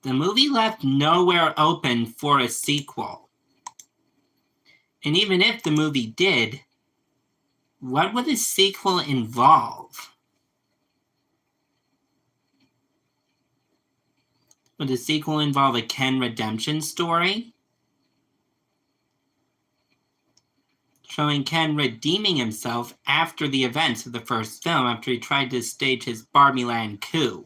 The movie left nowhere open for a sequel. And even if the movie did, what would a sequel involve? Would the sequel involve a Ken redemption story? Showing Ken redeeming himself after the events of the first film after he tried to stage his Barbie Land coup.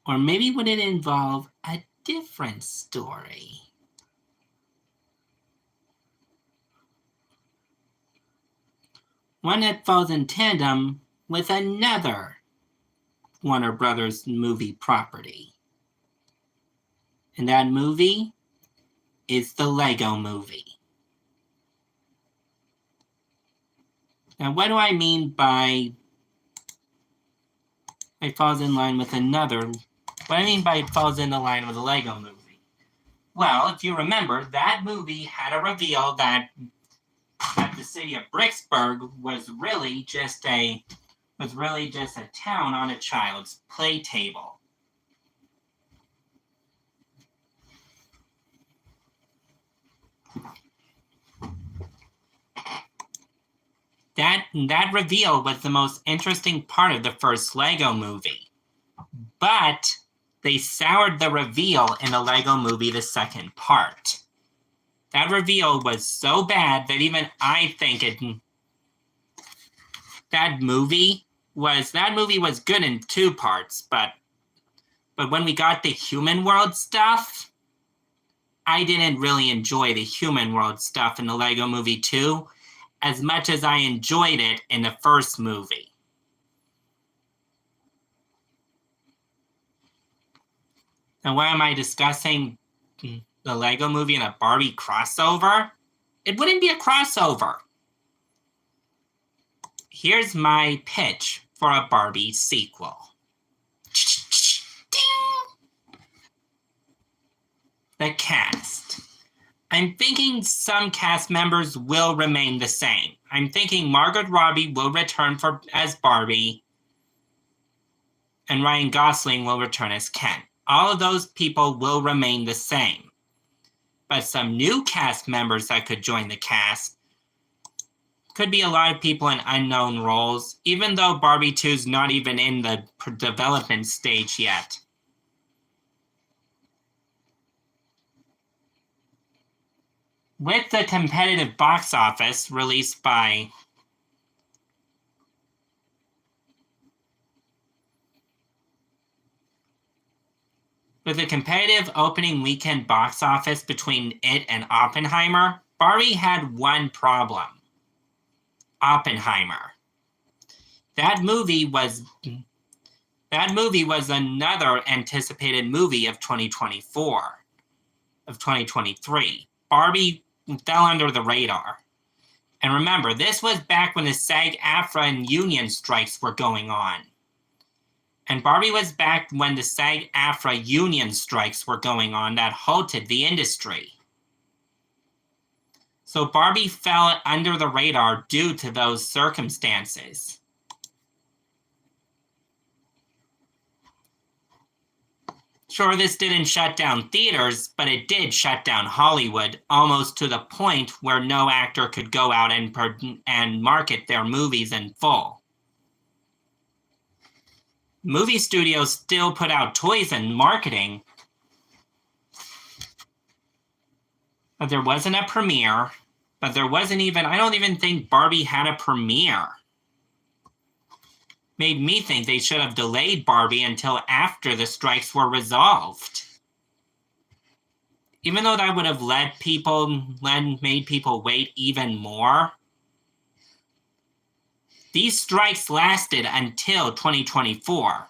Or maybe would it involve a different story? One that falls in tandem with another Warner Brothers movie property. And that movie is the Lego Movie. Now, what do I mean by it falls in line with another? What I mean by it falls in line with the Lego Movie? Well, if you remember, that movie had a reveal that the city of Bricksburg was really just a town on a child's play table. That reveal was the most interesting part of the first Lego Movie. But they soured the reveal in the Lego Movie, the second part. That reveal was so bad that even I think that movie was good in two parts, but when we got the human world stuff, I didn't really enjoy the human world stuff in the Lego Movie 2 as much as I enjoyed it in the first movie. And why am I discussing the Lego Movie and a Barbie crossover? It wouldn't be a crossover. Here's my pitch for a Barbie sequel. Ding! The cast. I'm thinking some cast members will remain the same. I'm thinking Margot Robbie will return as Barbie, and Ryan Gosling will return as Ken. All of those people will remain the same. But some new cast members that could join the cast could be a lot of people in unknown roles, even though Barbie 2 is not even in the development stage yet. With the competitive box office released by With a competitive opening weekend box office between it and Oppenheimer, Barbie had one problem. Oppenheimer. That movie was another anticipated movie of 2023. Barbie fell under the radar. And remember, this was back when the SAG-AFTRA and union strikes were going on. And Barbie was back when the SAG-AFTRA union strikes were going on that halted the industry. So Barbie fell under the radar due to those circumstances. Sure, this didn't shut down theaters, but it did shut down Hollywood, almost to the point where no actor could go out and market their movies in full. Movie studios still put out toys and marketing, but there wasn't a premiere. But there wasn't even, I don't even think Barbie had a premiere. Made me think they should have delayed Barbie until after the strikes were resolved. Even though that would have made people wait even more. These strikes lasted until 2024.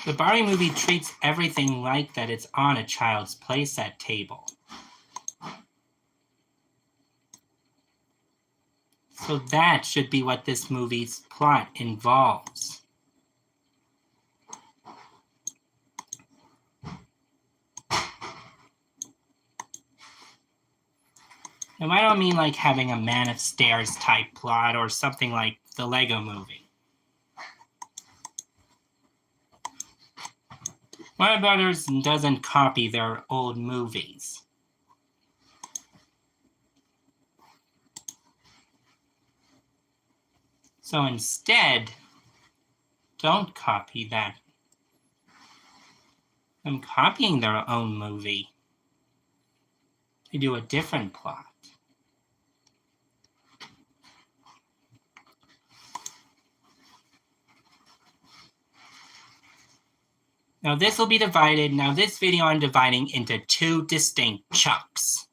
The Barbie movie treats everything like that it's on a child's playset table. So that should be what this movie's plot involves. And I don't mean like having a Man of Stairs type plot or something like the Lego movie. Warner Brothers doesn't copy their old movies. So instead, don't copy that. I'm copying their own movie. They do a different plot. Now this will be divided, this video I'm dividing into two distinct chunks.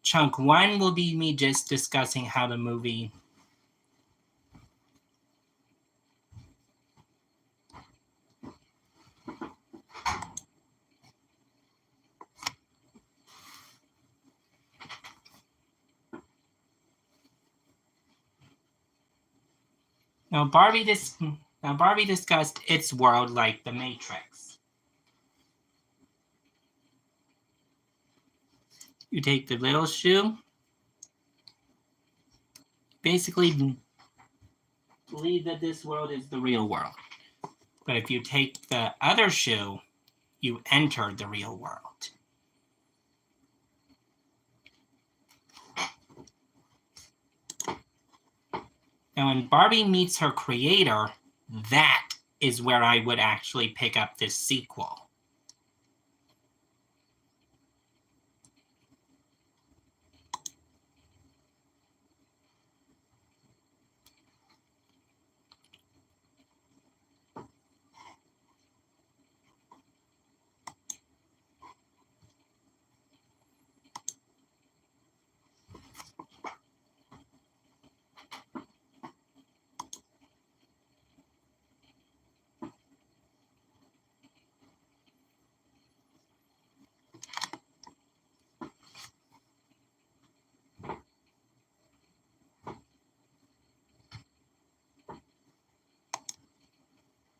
Chunk 1 will be me just discussing how the movie Barbie discussed its world like the Matrix. You take the little shoe, basically believe that this world is the real world. But if you take the other shoe, you enter the real world. Now, when Barbie meets her creator, that is where I would actually pick up this sequel.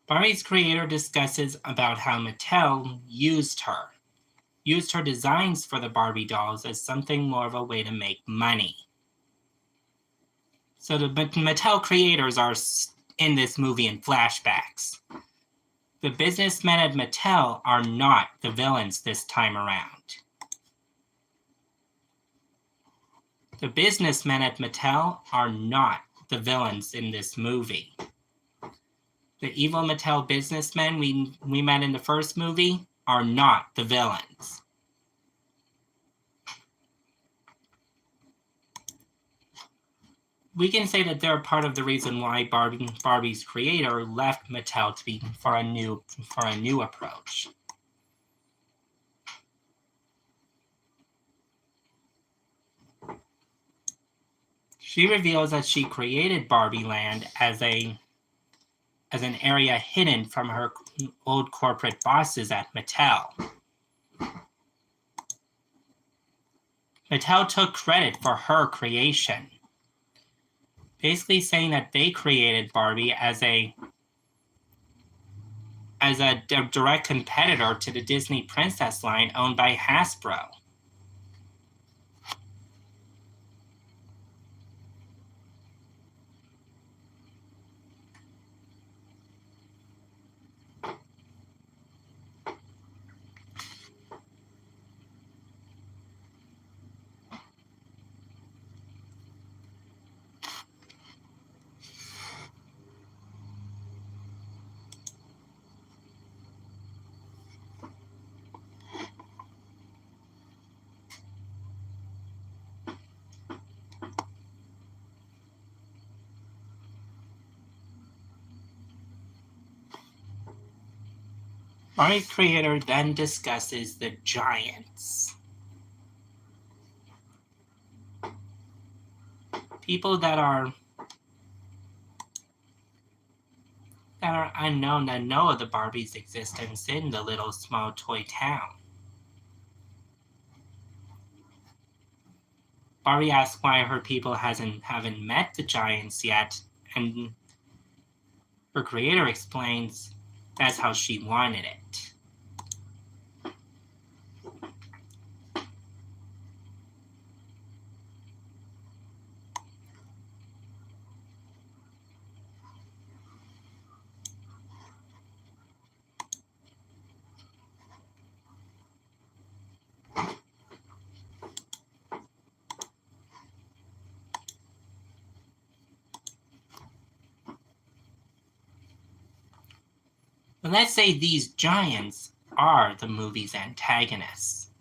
Barbie's creator discusses about how Mattel used her designs for the Barbie dolls as something more of a way to make money. So the Mattel creators are in this movie in flashbacks. The businessmen at Mattel are not the villains this time around. The businessmen at Mattel are not the villains in this movie. The evil Mattel businessmen we met in the first movie are not the villains. We can say that they're part of the reason why Barbie's creator left Mattel to be for a new approach. She reveals that she created Barbie Land as an area hidden from her old corporate bosses at Mattel. Mattel took credit for her creation, basically saying that they created Barbie as a direct competitor to the Disney Princess line owned by Hasbro. Barbie's creator then discusses the giants. People that are that are unknown that know of the Barbie's existence in the little small toy town. Barbie asks why her people haven't met the giants yet, and her creator explains that's how she wanted it. But let's say these giants are the movie's antagonists.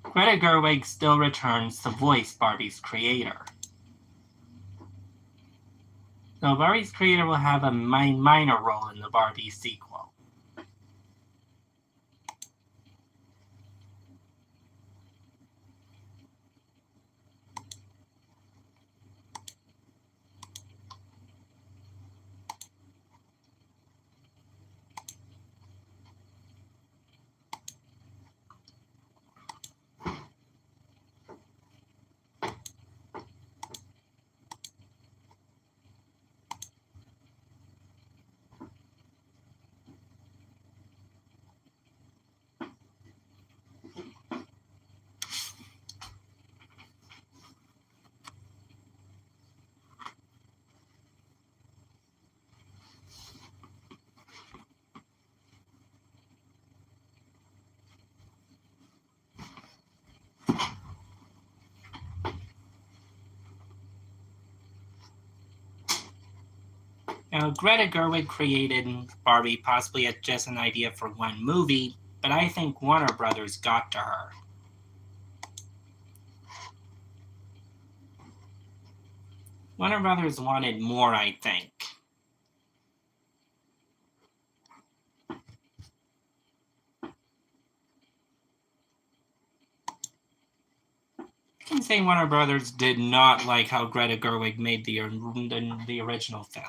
Greta Gerwig still returns to voice Barbie's creator. Though Barbie's creator will have a minor role in the Barbie sequel. Now, Greta Gerwig created Barbie possibly as just an idea for one movie, but I think Warner Brothers got to her. Warner Brothers wanted more, I think. I can say Warner Brothers did not like how Greta Gerwig made the original film.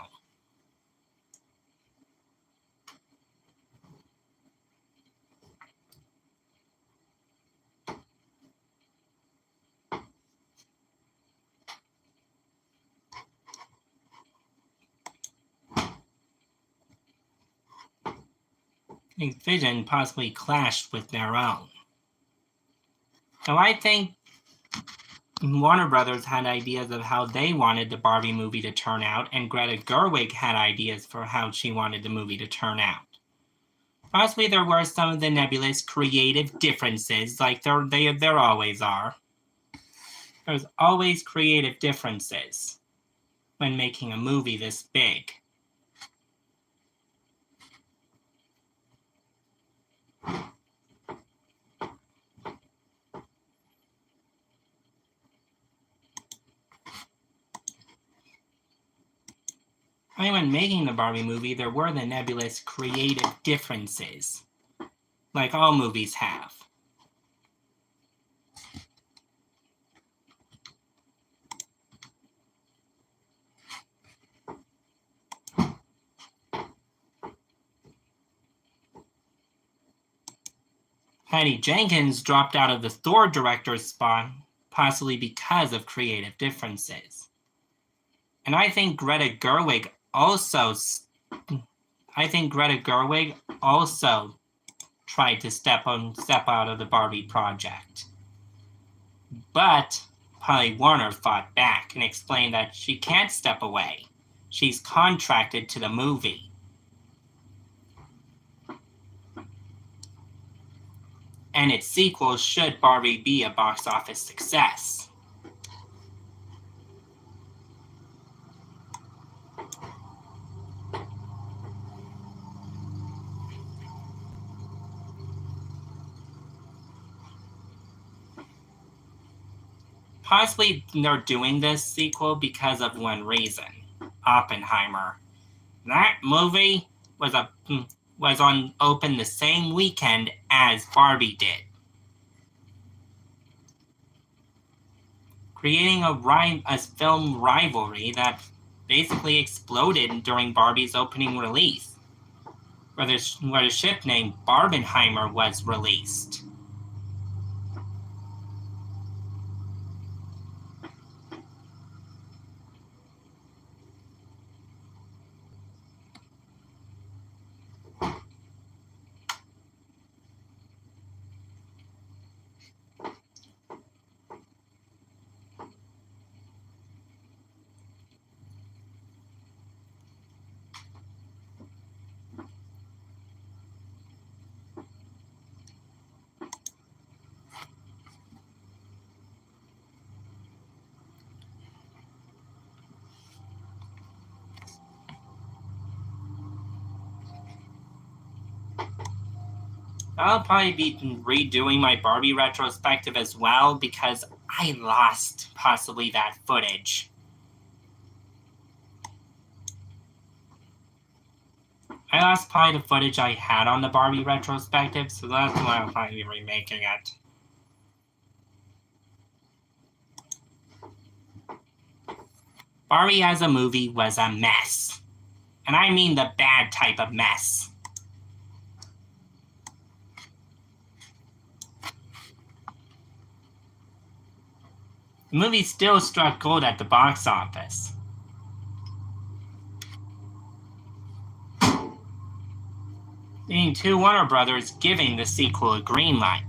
His vision possibly clashed with their own. Now, I think Warner Brothers had ideas of how they wanted the Barbie movie to turn out, and Greta Gerwig had ideas for how she wanted the movie to turn out. Possibly there were some of the nebulous creative differences, like there always are. There's always creative differences when making a movie this big. When making the Barbie movie, there were the nebulous creative differences, like all movies have. Patty Jenkins dropped out of the Thor director's spot, possibly because of creative differences. And I think Greta Gerwig also tried to step out of the Barbie project. But Polly Warner fought back and explained that she can't step away. She's contracted to the movie. And its sequel should Barbie be a box office success. Possibly they're doing this sequel because of one reason: Oppenheimer. That movie was open the same weekend as Barbie did. creating a film rivalry that basically exploded during Barbie's opening release, where the ship named Barbenheimer was released. I'll probably be redoing my Barbie retrospective as well because I lost possibly that footage. I lost probably the footage I had on the Barbie retrospective, so that's why I'll probably be remaking it. Barbie as a movie was a mess. And I mean the bad type of mess. The movie still struck gold at the box office. Being two Warner Brothers giving the sequel a green light.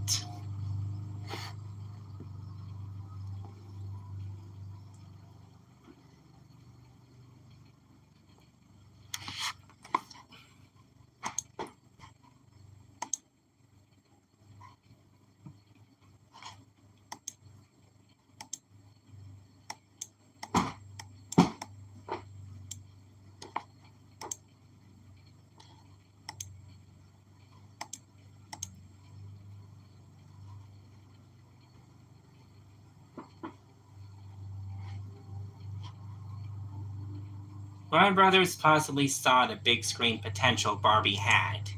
Warner Brothers possibly saw the big screen potential Barbie had.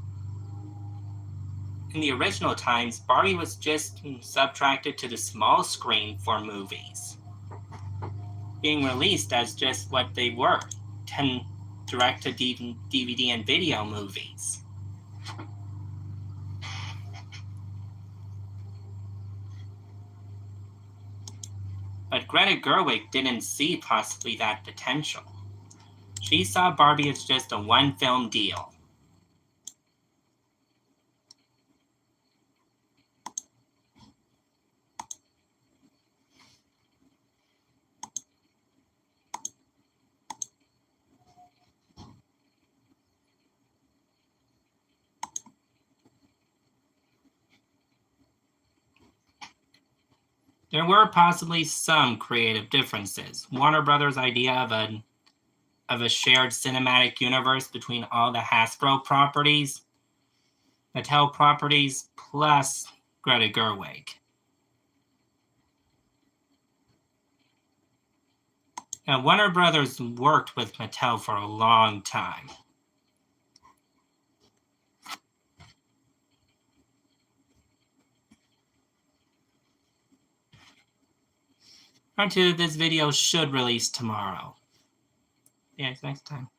In the original times, Barbie was just subtracted to the small screen for movies, being released as just what they were, 10 direct-to-DVD and video movies. But Greta Gerwig didn't see possibly that potential. She saw Barbie as just a one-film deal. There were possibly some creative differences. Warner Brothers' idea of a shared cinematic universe between all the Hasbro properties, Mattel properties, plus Greta Gerwig. Now, Warner Brothers worked with Mattel for a long time. Granted, this video should release tomorrow. See you guys next time.